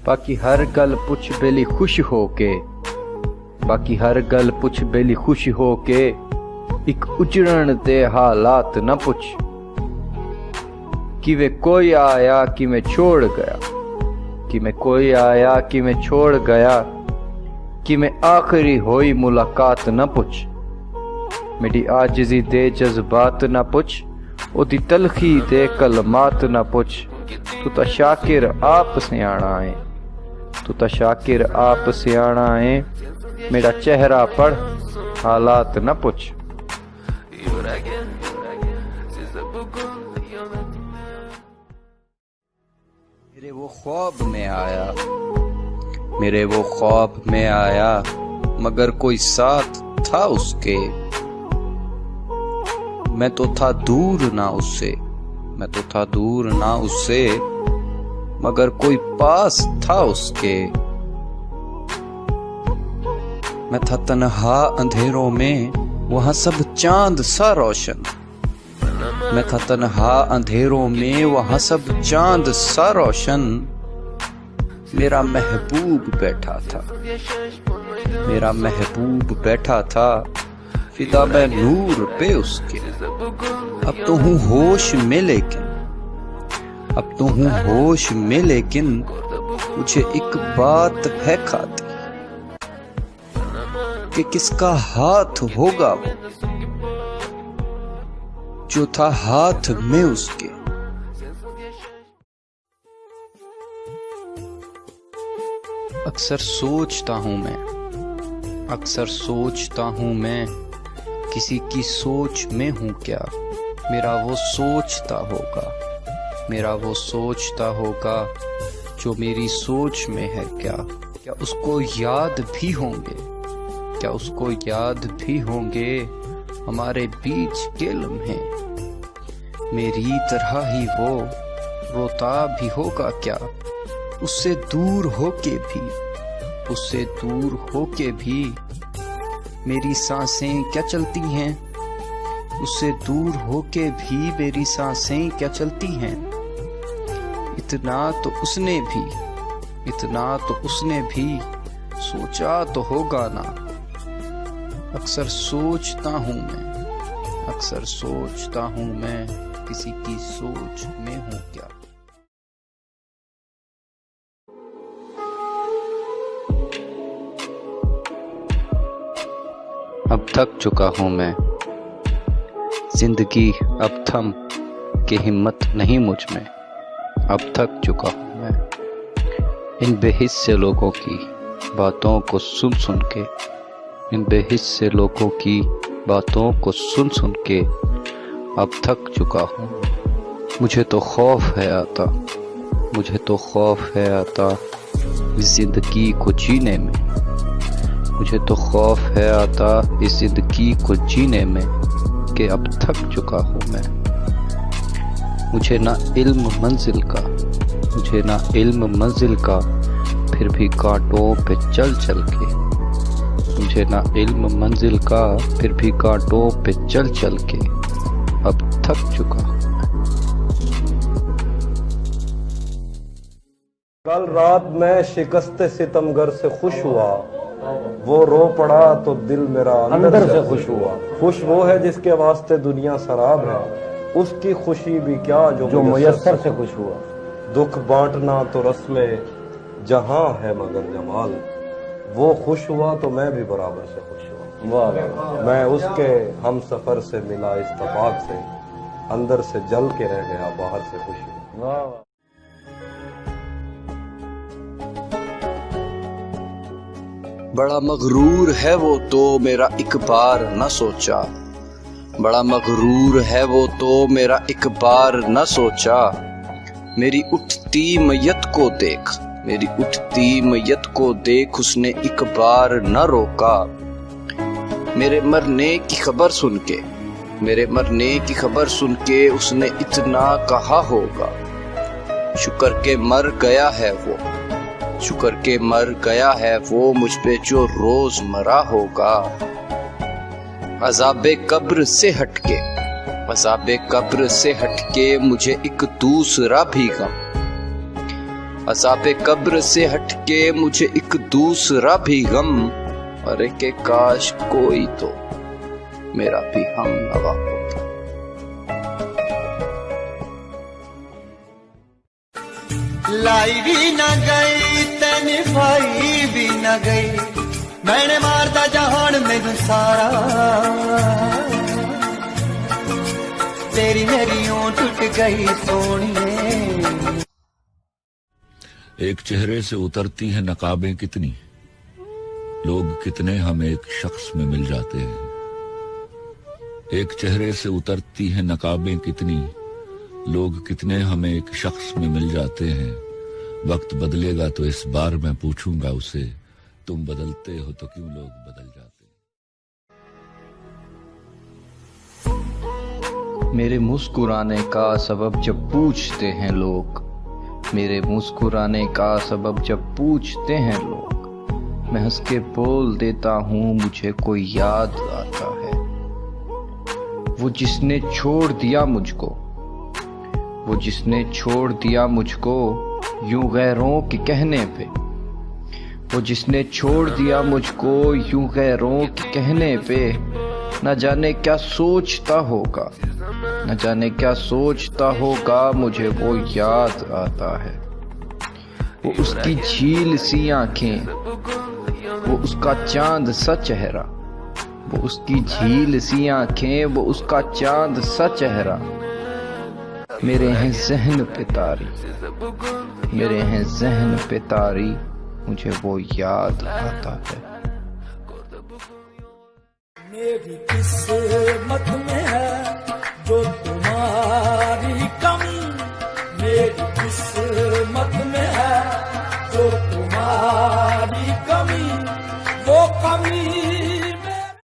बाकी हर गल पुछ बेली खुश हो के, बाकी हर गल पुछ बेली खुश हो के, एक उजड़न दे हालात न पुछ। कि वे कोई आया कि मैं छोड़ गया, कि मैं कोई आया कि मैं छोड़ गया, कि मैं आखिरी होई मुलाकात न पुछ। मेरी आजिज़ी दे जज्बात न पुछ, ओदी तलखी दे कलमात न पुछ। तू ता शाकिर आप सियाणा है, तू ता शाकिर आप सियाणा है, मेरा चेहरा पढ़ हालात न पुछ। मेरे वो ख्वाब में आया, मेरे वो ख्वाब में आया, मगर कोई साथ था उसके। मैं तो था दूर ना उससे, मैं तो था दूर ना उससे, मगर कोई पास था उसके। मैं था तन्हा अंधेरों में, वहां सब चांद सा रोशन। मैं था तन्हा अंधेरों में, वहां सब चांद सा रोशन। मेरा महबूब बैठा था, मेरा महबूब बैठा था, फिदा मैं नूर पे उसके। अब तो हूँ होश में लेकिन, अब तो हूँ होश में लेकिन, मुझे एक बात है खाती कि किसका हाथ होगा वो जो था हाथ में उसके। अक्सर सोचता हूं मैं, अक्सर सोचता हूं मैं, किसी की सोच में हूं क्या। मेरा वो सोचता होगा, मेरा वो सोचता होगा, जो मेरी सोच में है क्या। क्या उसको याद भी होंगे, क्या उसको याद भी होंगे हमारे बीच के लम्हे। मेरी तरह ही वो रोता भी होगा क्या, उससे दूर होके भी, उससे दूर होके भी मेरी सांसें क्या चलती हैं, उससे दूर होके भी मेरी सांसें क्या चलती हैं। इतना तो उसने भी, इतना तो उसने भी सोचा तो होगा ना। अक्सर सोचता हूँ मैं, अक्सर सोचता हूँ मैं, किसी की सोच में हूँ क्या। अब थक चुका हूँ मैं, जिंदगी अब थम के हिम्मत नहीं मुझ में। अब थक चुका हूँ मैं इन बेहिस्से लोगों की बातों को सुन सुन के, इन बेहिस्से लोगों की बातों को सुन सुन के। अब थक चुका हूँ। मुझे तो खौफ है आता, मुझे तो खौफ है आता इस जिंदगी को जीने में। मुझे तो खौफ है आता इस जिंदगी को जीने में कि अब थक चुका हूँ मैं। मुझे ना इल्म मंजिल का, मुझे ना इल्म मंजिल का, फिर भी कांटों पे चल चल के। मुझे ना इल्म मंजिल का, फिर भी कांटों पे चल चल के। अब थक चुका हूँ। कल रात मैं शिकस्त सितमगर से खुश हुआ, वो रो पड़ा तो दिल मेरा अंदर से खुश हुआ। खुश वो है जिसके वास्ते दुनिया शराब है, उसकी खुशी भी क्या जो मुयस्सर से खुश हुआ। दुख बांटना तो रस्मे जहां है मगर जमाल, वो खुश हुआ तो मैं भी बराबर से खुश हुआ। मैं उसके हम सफर से मिला इत्तफाक से, अंदर से जल के रह गया बाहर से खुश हुआ। बड़ा मगरूर है वो तो मेरा एक बार न सोचा, बड़ा मगरूर है वो तो मेरा एक बार न सोचा। मेरी उठती मैयत को देख, मेरी उठती मैयत को देख, उसने एक बार न रोका। मेरे मरने की खबर सुन के, मेरे मरने की खबर सुन के उसने इतना कहा होगा, शुक्र के मर गया है वो, शुक्र के मर गया है वो मुझ पे जो रोज मरा होगा। अज़ाबे कब्र से हटके, अज़ाबे कब्र से हटके मुझे एक दूसरा भी गम, अज़ाबे कब्र से हटके मुझे एक दूसरा भी गम, अरे के काश कोई तो मेरा भी हम नवा होता। लाई भी ना गई तेने भाई भी ना गई, मैंने मारदा जहान में सारा, तेरी मेरी यूं टूट गई सोनिए। एक चेहरे से उतरती हैं नकाबें कितनी, लोग कितने हम एक शख्स में मिल जाते हैं। एक चेहरे से उतरती हैं नकाबें कितनी, लोग कितने हमें एक शख्स में मिल जाते हैं। वक्त बदलेगा तो इस बार मैं पूछूंगा उसे, तुम बदलते हो तो क्यों लोग बदल जाते हैं। मेरे मुस्कुराने का सबब जब पूछते हैं लोग, मेरे मुस्कुराने का सबब जब पूछते हैं लोग, मैं हंस के बोल देता हूँ मुझे कोई याद आता है। वो जिसने छोड़ दिया मुझको, वो जिसने छोड़ दिया मुझको यूं गैरों के कहने पे, वो जिसने छोड़ दिया मुझको यूं गैरों के कहने पे, न जाने क्या सोचता होगा, न जाने क्या सोचता होगा, मुझे वो याद आता है। वो उसकी झील सी आंखें, वो उसका चांद सा चेहरा, वो उसकी झील सी आंखें, वो उसका चांद सा चेहरा, मेरे हैं ज़हन पे तारी, मेरे हैं ज़हन पे तारी, मुझे वो याद आता है। मेरी किस्मत में है जो तुम्हारी कमी, मेरी किस्मत में है जो तुम्हारी कमी, वो कमी